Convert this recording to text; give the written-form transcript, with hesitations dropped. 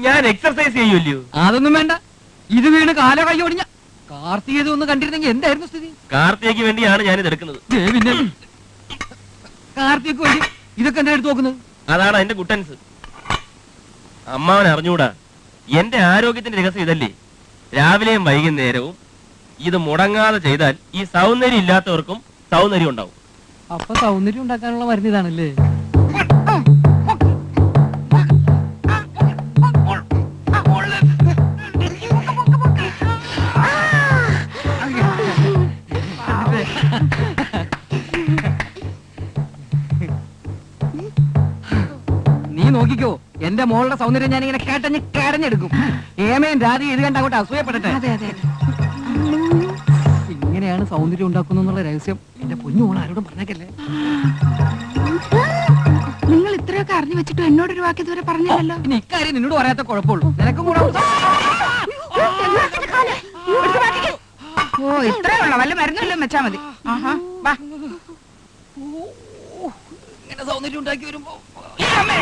ഞാൻ എക്സർസൈസ് ചെയ്യൂല്ലോ. അതൊന്നും വേണ്ട. ഇത് വീണ് കാല കൈ ഒടിഞ്ഞ കാർത്തികേത് ഒന്ന് കണ്ടിരുന്നെങ്കിൽ എന്തായിരുന്നു സ്ഥിതി? കാർത്തികയ്ക്ക് വേണ്ടിയാണ് ഞാനിത് എടുക്കുന്നത്. പിന്നെ കാർത്തികക്ക് വേണ്ടി ഇതൊക്കെ എന്താ എടുത്ത് നോക്കുന്നത്? അതാണ് അതിന്റെ കുട്ടൻസ്. അമ്മാവൻ അറിഞ്ഞൂടാ, എന്റെ ആരോഗ്യത്തിന്റെ രഹസ്യം ഇതല്ലേ. രാവിലെയും വൈകുന്നേരവും ഇത് മുടങ്ങാതെ ചെയ്താൽ ഈ സൗന്ദര്യം ഇല്ലാത്തവർക്കും സൗന്ദര്യം ഉണ്ടാവും. അപ്പൊ സൗന്ദര്യം ഉണ്ടാക്കാനുള്ള മരുന്ന് ഇതാണല്ലേ? നീ നോക്കിക്കോ, എന്റെ മോളുടെ സൗന്ദര്യം ഞാൻ ഇങ്ങനെ കേട്ടഞ്ഞെടുക്കും. ഏമയും രാധ ഇത് കണ്ട് അങ്ങോട്ട് അസൂയപ്പെടട്ടെ. ഇങ്ങനെയാണ് സൗന്ദര്യം ഉണ്ടാക്കുന്ന രഹസ്യം. എന്റെ പൊന്നു മോൾ ആരോടും പറഞ്ഞേക്കല്ലേ. നിങ്ങൾ ഇത്രയൊക്കെ അറിഞ്ഞു വെച്ചിട്ട് എന്നോടൊരു വാക്ക് ഇതുവരെ പറഞ്ഞില്ലല്ലോ. ഇനി ഇക്കാര്യം നിന്നോട് പറയാത്ത കുഴപ്പമുള്ളൂ. നിനക്കും കൂടെ ഓ ഇത്രേ ഉള്ള വല്ല മരുന്നല്ലോ വെച്ചാ മതി. ഇങ്ങനെ സൗന്ദര്യം ഉണ്ടാക്കി വരുമ്പോ